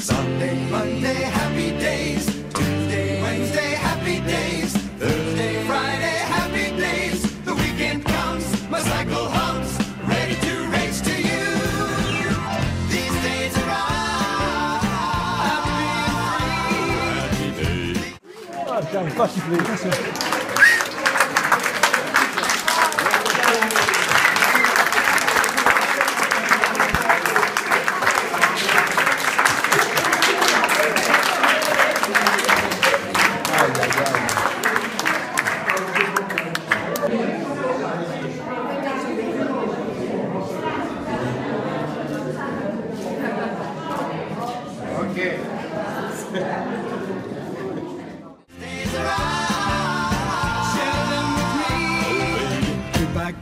Sunday, Monday, happy days. Tuesday, Wednesday, happy days. Thursday, Friday, happy days. The weekend comes, my cycle hums, ready to race to you. These days are happy days. Ah, j'arrive pas à siffler.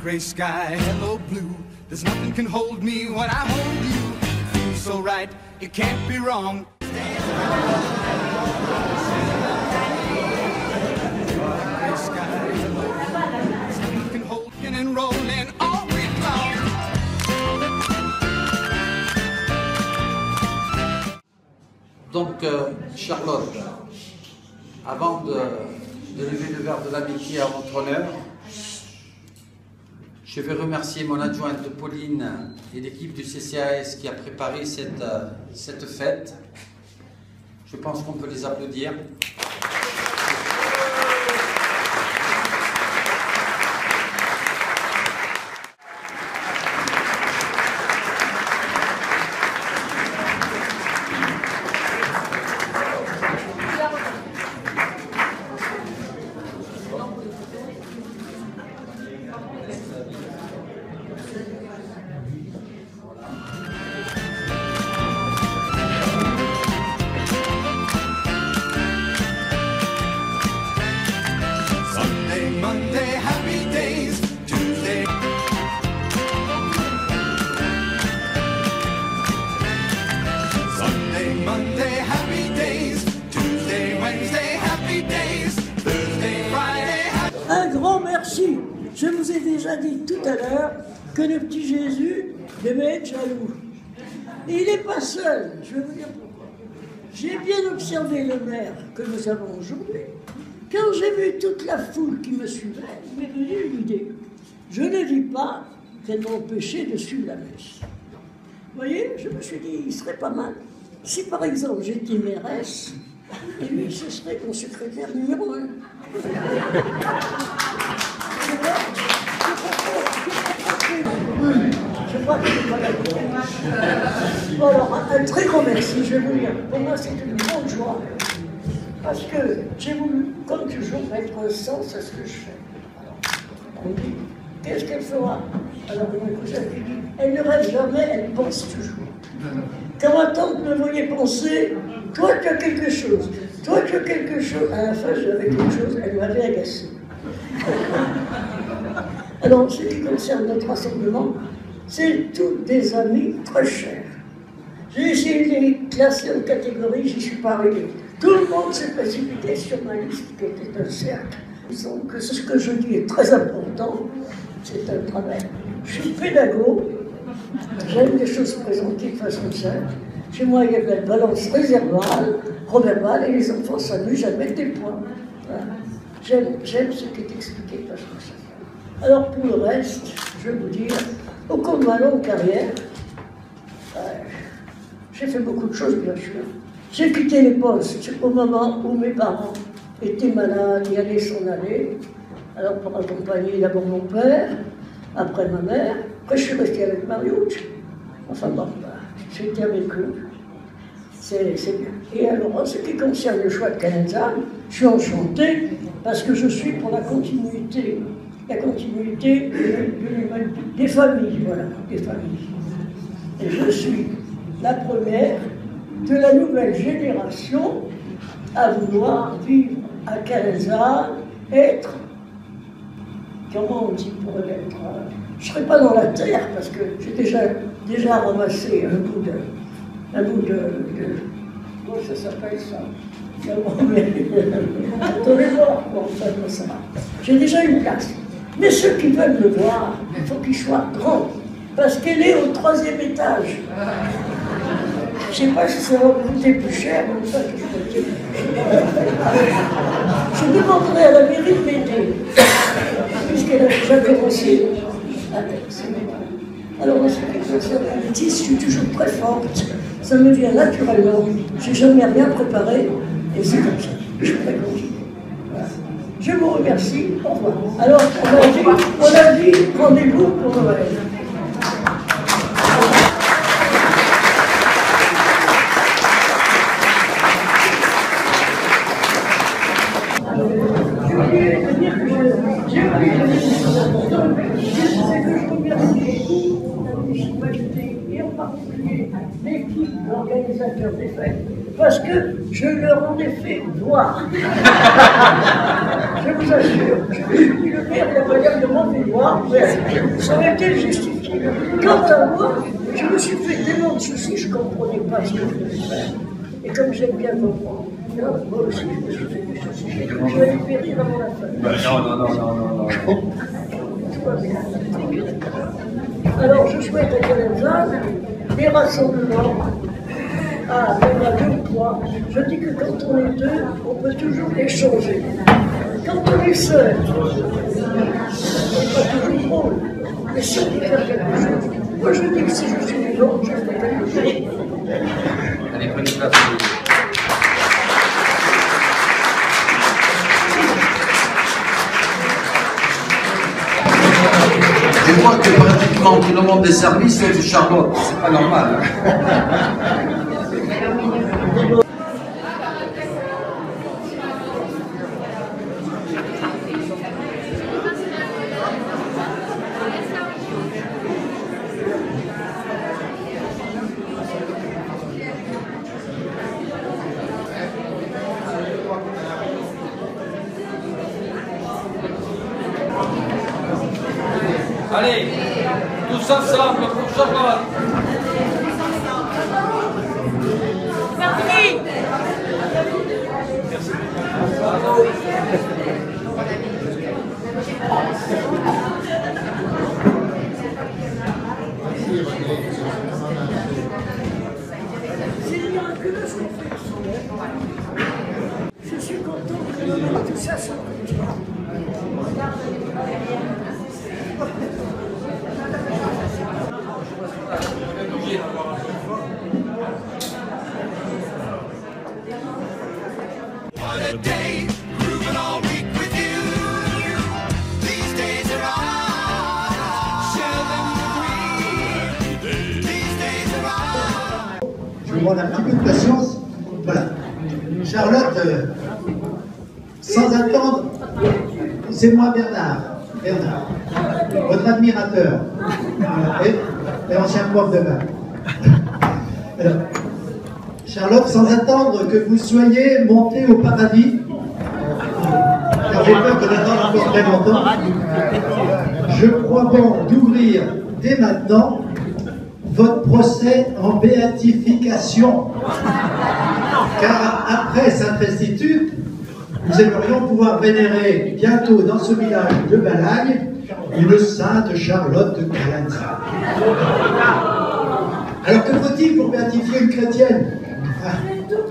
Gray sky, hello blue. There's nothing can hold me when I hold you. It feels so right, it can't be wrong. Gray sky, hello blue. There's nothing can hold me and rolling all week long. Donc, Charlotte, avant de lever le verre de l'amitié à votre honneur, je vais remercier mon adjointe Pauline et l'équipe du CCAS qui a préparé cette fête. Je pense qu'on peut les applaudir. Monday, happy days. Tuesday, Sunday, Monday, happy days. Tuesday, Wednesday, happy days. Thursday, Friday, happy days. Un grand merci. Je vous ai déjà dit tout à l'heure que le petit Jésus devait être jaloux. Et il n'est pas seul, je vais vous dire pourquoi. J'ai bien observé le maire que nous avons aujourd'hui. Quand j'ai vu toute la foule qui me suivait, il m'est venu une idée. Je ne vis pas qu'elle m'empêchait de suivre la messe. Vous voyez, je me suis dit, il serait pas mal. Si par exemple j'étais mairesse, et lui, ce serait mon secrétaire numéro 1. Je crois que c'est pas d'accord. Bon, alors, un très grand merci, je vais vous dire. Pour moi, c'est une grande joie. Parce que j'ai voulu, comme toujours, mettre un sens à ce que je fais. Alors, on dit, qu'est-ce qu'elle fera? Alors, mon cousin lui dit, elle ne rêve jamais, elle pense toujours. Quand ma tante me voyait penser, toi tu as quelque chose, toi tu as quelque chose, à la fin j'avais quelque chose, elle m'avait agacé. Alors, en ce qui concerne notre rassemblement, c'est tous des amis très chers. J'ai essayé de les classer en catégories, j'y suis pas arrivé. Tout le monde s'est précipité sur ma liste qui était un cercle. Disons que ce que je dis est très important, c'est un travail. Je suis pédagogue, j'aime les choses présentées de façon simple. Chez moi, il y a de la balance réservale, reverbale, et les enfants s'amusent à mettre des points. Voilà. J'aime ce qui est expliqué de façon simple. Alors pour le reste, je vais vous dire, au cours de ma longue carrière, j'ai fait beaucoup de choses, bien sûr. J'ai quitté les postes au moment où mes parents étaient malades et allaient s'en aller. Alors pour accompagner d'abord mon père, après ma mère. Après je suis restée avec Mariucci. Enfin bon, j'étais avec eux. C'est bien. Et alors en ce qui concerne le choix de Calenza, je suis enchantée parce que je suis pour la continuité des familles, voilà, des familles. Et je suis la première de la nouvelle génération à vouloir vivre à Calenza, être, comment on dit pour être, je ne serai pas dans la terre parce que j'ai déjà ramassé un bout de comment ça s'appelle ça? Attendez voir comment ça va. J'ai déjà une place. Mais ceux qui veulent me voir, il faut qu'ils soient grands, parce qu'elle est au 3e étage. Je ne sais pas si ça va coûter plus cher, mais ça, je demanderai à la mairie de m'aider, puisqu'elle a déjà commencé à taxer. Alors, en ce qui concerne la bêtise, je suis toujours très forte, ça me vient naturellement, je n'ai jamais rien préparé, et c'est comme ça, je suis très contente. Voilà. Je vous remercie, au revoir. Alors, on a dit rendez-vous pour Noël. L'équipe organisateur des fêtes, parce que je leur en ai fait voir. Je vous assure, je suis le maire de la Mayenne de m'en fait voir, ça aurait été justifié. Quant à moi, je me suis fait tellement de soucis, je ne comprenais pas ce que je devais faire. Et comme j'aime bien comprendre, moi aussi je me suis fait des soucis, je vais les périr avant la fin. Non. Tout va bien. Alors je souhaite à Canada des rassemblements. Ah, il y en a 2 ou 3. Je dis que quand on est 2, on peut toujours échanger. Quand on est seul, c'est pas toujours drôle. Mais si on peut faire quelque chose, moi je dis que si je suis vivant, je fais quelque chose. Allez, prenez place. Je vois que pratiquement tout le monde des services est de Charlotte, c'est pas normal. Allez, tous ensemble pour Charlotte. Merci. C'est miraculeux ce qu'on fait ici. Je suis content que l'on ait tout ça sur le petit. What a day, grooving all week with you. These days are on. Share them with me. These days are on. Je vous demande un petit peu de patience. Voilà. Charlotte, sans attendre, c'est moi Bernard, votre admirateur et ancien prof de maths. Alors, Charlotte, sans attendre que vous soyez montée au paradis, car j'ai peur que d'attendre encore très longtemps, je crois bon d'ouvrir dès maintenant votre procès en béatification. Car après cette restitute, nous aimerions pouvoir vénérer bientôt dans ce village de Balagne une sainte Charlotte de Calanza. Alors que faut-il pour béatifier une chrétienne? J'ai tout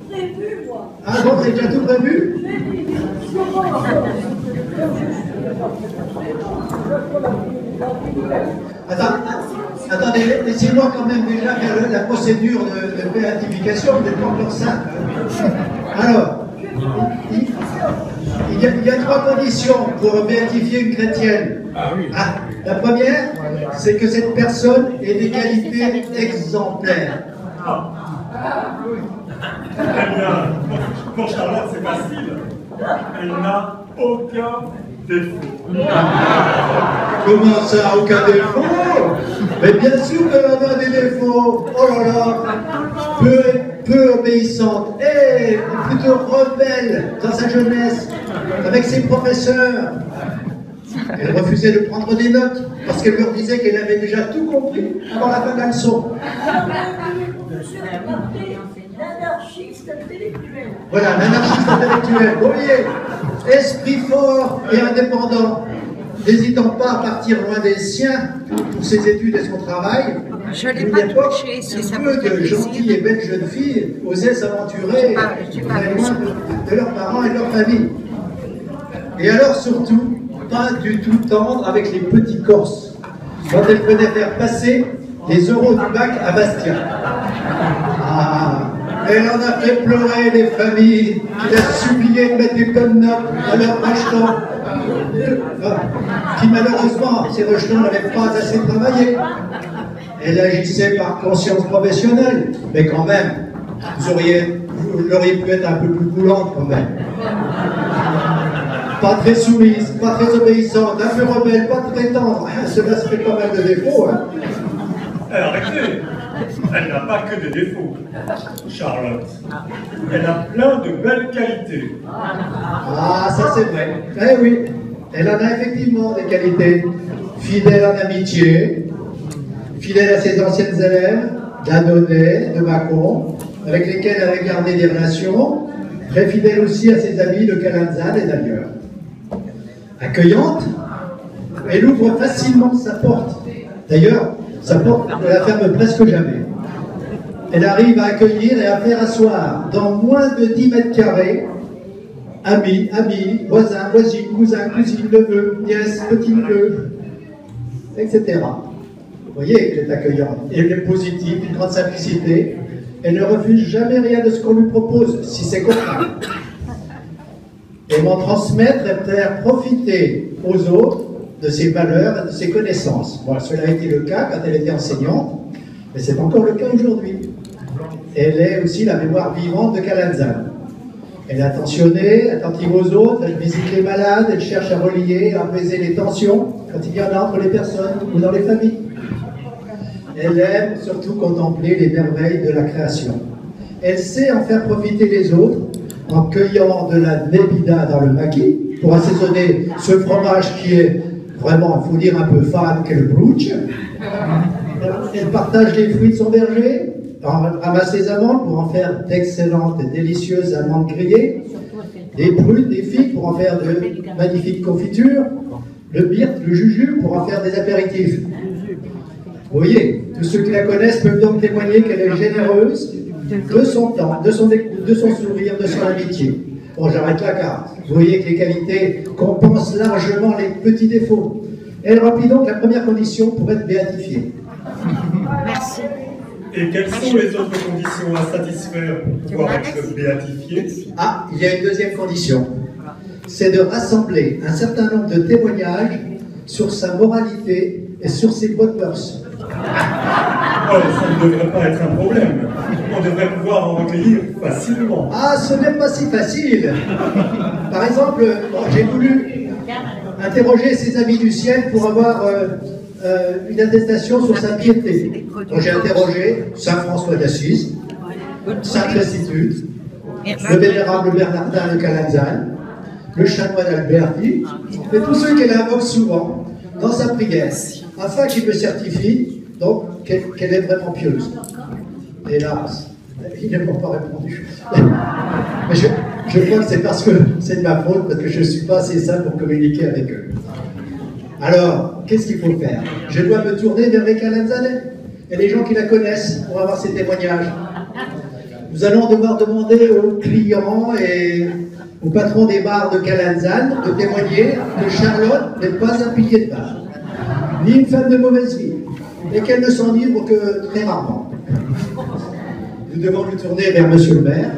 prévu, moi. Ah bon, vous avez déjà tout prévu? Attendez, laissez-moi quand même déjà faire la procédure de béatification, vous n'êtes pas encore simple. Alors, il y a 3 conditions pour béatifier une chrétienne. Ah, la première, c'est que cette personne ait des qualités exemplaires. Eh bien, pour Charlotte, c'est facile. Elle n'a aucun défaut. Comment ça, aucun défaut? Mais bien sûr qu'elle en a des défauts. Oh là là, peu obéissante et plutôt rebelle dans sa jeunesse avec ses professeurs. Elle refusait de prendre des notes parce qu'elle leur disait qu'elle avait déjà tout compris avant la fin de la leçon. L'anarchiste intellectuel. Voilà, l'anarchiste intellectuel. Vous voyez, esprit fort et indépendant, n'hésitant pas à partir loin des siens pour ses études et son travail, Je l'ai Une pas époque touché, si où ça peu vous fait de plaisir. gentilles et belles jeunes filles osaient s'aventurer J'ai pas très vu loin ça. de leurs parents et de leur famille. Et alors surtout, pas du tout tendre avec les petits Corses, quand elles venaient faire passer les euros du bac à Bastia. Ah, elle en a fait pleurer les familles qui la suppliaient de mettre des bonnes notes à leurs rejetons, qui malheureusement, ces rejetons n'avaient pas assez travaillé. Elle agissait par conscience professionnelle, mais quand même, vous l'auriez pu être un peu plus coulante quand même. Pas très soumise, pas très obéissante, un peu rebelle, pas très tendre. Cela se fait pas mal de défauts. Hein. Arrêtez. Elle n'a pas que des défauts, Charlotte. Elle a plein de belles qualités. Ah, ça c'est vrai. Eh oui, elle en a effectivement des qualités. Fidèle en amitié, fidèle à ses anciennes élèves, d'Annonay, de Mâcon, avec lesquels elle avait gardé des relations, très fidèle aussi à ses amis de Calanzane et d'ailleurs. Accueillante, elle ouvre facilement sa porte. D'ailleurs, sa porte ne la ferme presque jamais. Elle arrive à accueillir et à faire asseoir dans moins de 10 mètres carrés amis, voisins, voisines, cousins, cousines, neveux, nièces, petits-neveux, etc. Vous voyez qu'elle est accueillante. Et elle est positive, d'une grande simplicité. Elle ne refuse jamais rien de ce qu'on lui propose, si c'est contraint. Aimant transmettre et faire profiter aux autres de ses valeurs et de ses connaissances. Bon, cela a été le cas quand elle était enseignante, mais c'est encore le cas aujourd'hui. Elle est aussi la mémoire vivante de Calanzane. Elle est attentionnée, attentive aux autres, elle visite les malades, elle cherche à relier, à apaiser les tensions quand il y en a entre les personnes ou dans les familles. Elle aime surtout contempler les merveilles de la création. Elle sait en faire profiter les autres en cueillant de la nebida dans le maquis pour assaisonner ce fromage qui est vraiment, il faut dire, un peu fan qu'est le brouch. Elle partage les fruits de son verger, ramasse les amandes pour en faire d'excellentes et délicieuses amandes grillées, des prunes, des figues pour en faire de magnifiques confitures, le myrte, le jujube pour en faire des apéritifs. Vous voyez, tous ceux qui la connaissent peuvent donc témoigner qu'elle est généreuse de son temps, de son sourire, de son amitié. Bon, j'arrête la carte. Vous voyez que les qualités compensent largement les petits défauts. Elle remplit donc la première condition pour être béatifiée. Merci. Et quelles sont les autres conditions à satisfaire pour pouvoir être béatifié? Ah, il y a une deuxième condition. C'est de rassembler un certain nombre de témoignages sur sa moralité et sur ses bonnes mœurs. Oh, ça ne devrait pas être un problème. On devrait pouvoir en recueillir facilement. Ah, ce n'est pas si facile. Par exemple, j'ai voulu interroger ses amis du ciel pour avoir une attestation sur sa piété. Donc, j'ai interrogé Saint François d'Assise, Sainte Restitute, le vénérable Bernardin de Calanzane, le chanoine Alberti, et tous ceux qu'elle invoque souvent dans sa prière, afin qu'il me certifie donc qu'elle est vraiment pieuse. Hélas, ils ne m'ont pas répondu. Mais je crois que c'est parce que c'est de ma faute, parce que je ne suis pas assez saint pour communiquer avec eux. Alors, qu'est-ce qu'il faut faire? Je dois me tourner vers les Calanzanais et les gens qui la connaissent pour avoir ces témoignages. Nous allons devoir demander aux clients et au patron des bars de Calanzane de témoigner que Charlotte n'est pas un pilier de bar, ni une femme de mauvaise vie, et qu'elle ne s'enivre que très rarement. Nous devons nous tourner vers Monsieur le maire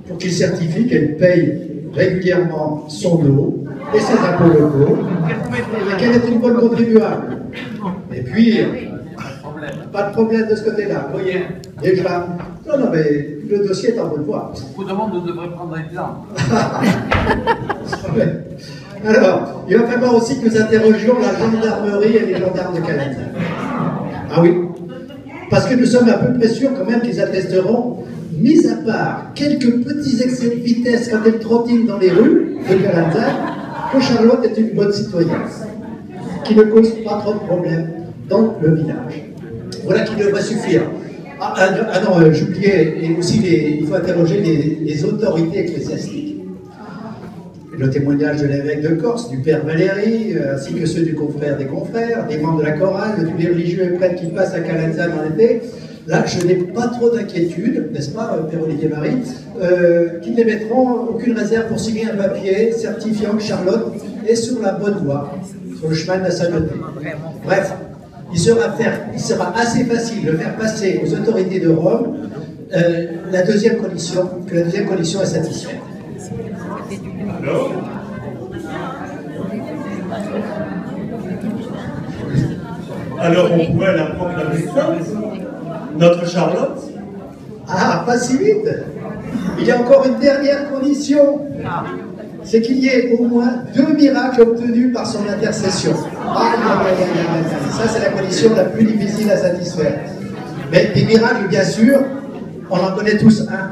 pour qu'il certifie qu'elle paye régulièrement son eau et ses impôts locaux et qu'elle est une bonne contribuable. Et puis, pas de problème de ce côté-là, vous voyez, déjà. Non, mais le dossier est en bonne voie. Beaucoup de monde devrait prendre exemple. Alors, il va falloir aussi que nous interrogions la gendarmerie et les gendarmes de Calanzane. Ah oui, parce que nous sommes à peu près sûrs quand même qu'ils attesteront, mis à part quelques petits excès de vitesse quand elle trottine dans les rues de Calanzane, que Charlotte est une bonne citoyenne, qui ne cause pas trop de problèmes dans le village. Voilà qui devrait suffire. Ah non, j'oubliais, et aussi il faut interroger les autorités ecclésiastiques. le témoignage de l'évêque de Corse, du père Valéry, ainsi que ceux du confrère des confrères, des membres de la chorale, de tous les religieux et prêtres qui passent à Calanzane en été. Là, je n'ai pas trop d'inquiétude, n'est-ce pas, Père Olivier Marie, qu'ils n'émettront aucune réserve pour signer un papier certifiant que Charlotte est sur la bonne voie, sur le chemin de la sainteté. Bref, il sera assez facile de faire passer aux autorités de Rome que la deuxième condition est satisfaite. Alors on pourrait la proclamer sainte, notre Charlotte. Ah, pas si vite. Il y a encore une dernière condition. C'est qu'il y ait au moins 2 miracles obtenus par son intercession. Ça, c'est la condition la plus difficile à satisfaire. Mais des miracles, bien sûr, on en connaît tous un.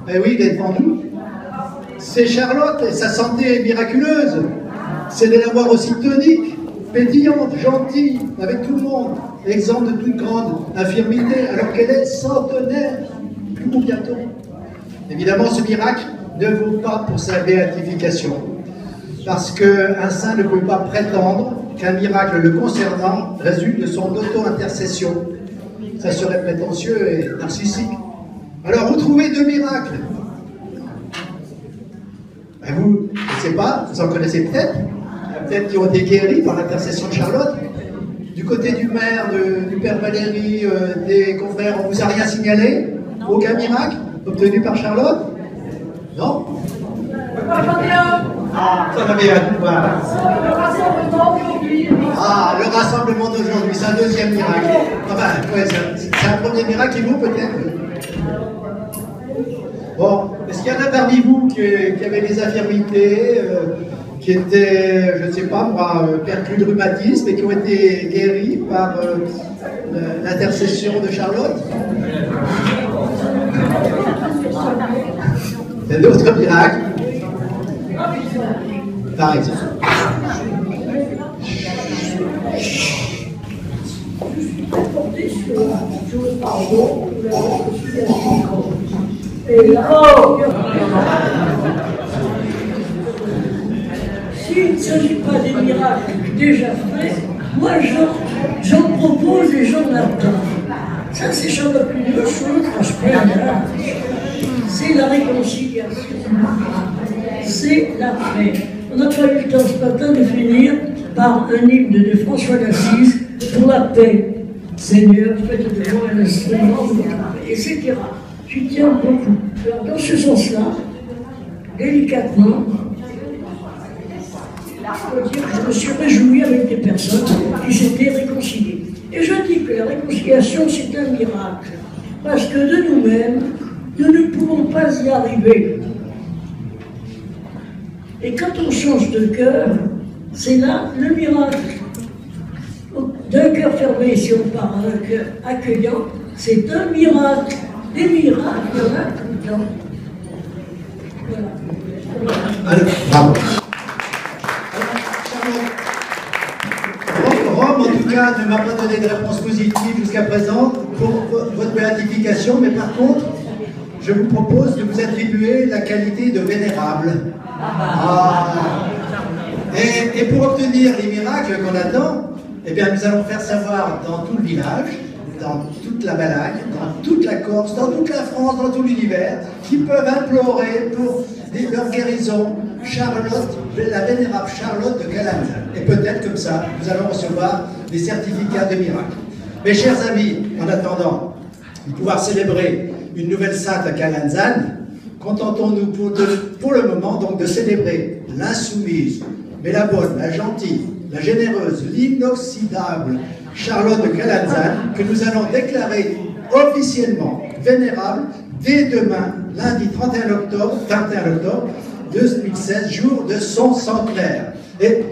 Eh oui, il est devant nous. C'est Charlotte et sa santé est miraculeuse. C'est de la voir aussi tonique, pétillante, gentille, avec tout le monde, exempte de toute grande infirmité, alors qu'elle est centenaire, plus ou bientôt. Évidemment, ce miracle ne vaut pas pour sa béatification, parce qu'un saint ne peut pas prétendre qu'un miracle le concernant résulte de son auto-intercession. Ça serait prétentieux et narcissique. Alors, vous trouvez 2 miracles. Ben vous, je ne sais pas, vous en connaissez peut-être. Peut-être qui ont été guéris par l'intercession de Charlotte. Du côté du maire, du père Valéry, des confrères, on ne vous a rien signalé? Aucun miracle obtenu par Charlotte? Non? Ah, ça va bien, voilà. Ah, le rassemblement d'aujourd'hui, c'est un deuxième miracle. Enfin, ouais, c'est un premier miracle et vous peut-être. Bon, est-ce qu'il y en a parmi vous qui avaient des infirmités, qui étaient, je ne sais pas moi, perclus de rhumatisme et qui ont été guéris par l'intercession de Charlotte? Il y a d'autres miracles. Par exemple. Et là, s'il ne s'agit pas des miracles déjà faits, moi j'en propose et j'en attends. Ça, c'est Charlotte une autre chose, c'est la réconciliation. C'est la paix. On n'a pas eu le temps ce matin de finir par un hymne de François d'Assise pour la paix. Seigneur, faites de moi un instrument de la paix, etc. J'y tiens beaucoup. Alors, dans ce sens-là, délicatement, je peux dire que je me suis réjoui avec des personnes qui s'étaient réconciliées. Et je dis que la réconciliation, c'est un miracle. Parce que de nous-mêmes, nous ne pouvons pas y arriver. Et quand on change de cœur, c'est là le miracle. D'un cœur fermé, si on part à un cœur accueillant, c'est un miracle. Des miracles, il y en a tout le temps. Voilà. Alors, bravo. Rome, en tout cas, ne m'a pas donné de réponse positive jusqu'à présent pour votre béatification, mais par contre, je vous propose de vous attribuer la qualité de vénérable. Ah. Et pour obtenir les miracles qu'on attend, eh bien, nous allons faire savoir dans tout le village, dans toute la Balagne, dans toute la Corse, dans toute la France, dans tout l'univers, qui peuvent implorer pour leur guérison Charlotte, la vénérable Charlotte de Calanzane. Et peut-être comme ça, nous allons recevoir des certificats de miracle. Mes chers amis, en attendant de pouvoir célébrer une nouvelle sainte à Calanzane, contentons-nous pour le moment donc de célébrer l'insoumise, mais la bonne, la gentille, la généreuse, l'inoxydable Charlotte de Calanzane, que nous allons déclarer officiellement vénérable dès demain, lundi 21 octobre 2016, jour de son centenaire. Et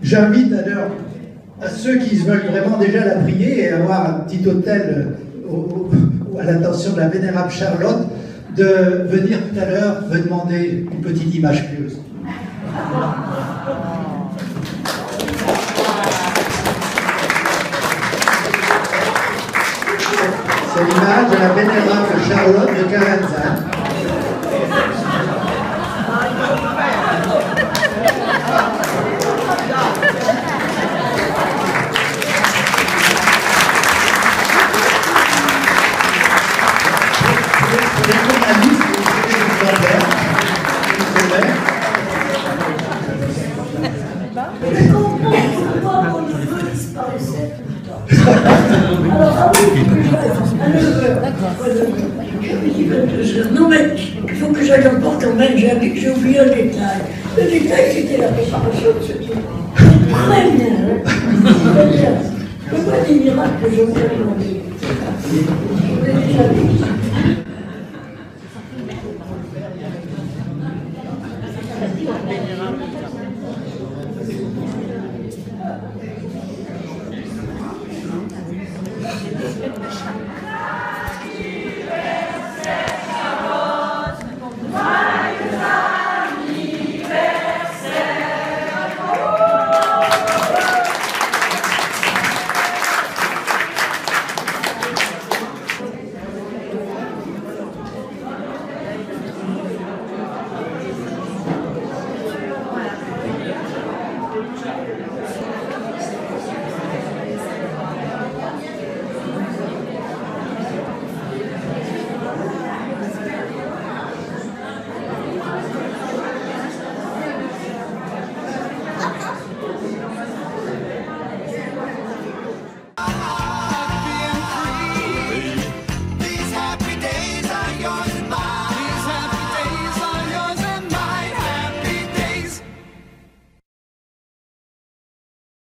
j'invite alors à ceux qui veulent vraiment déjà la prier et avoir un petit hôtel à l'attention de la vénérable Charlotte, de venir tout à l'heure me demander une petite image pieuse. C'est l'image de la vénérable Charlotte de Calanzane. J'avais dit 22 heures. Non, mais il faut que j'aille en porte en main. J'ai oublié un détail. Le détail, c'était la préparation de ce truc. Très bien, hein. Très bien. Le mois des miracles que je vous ai demandé. Je vous l'ai déjà dit.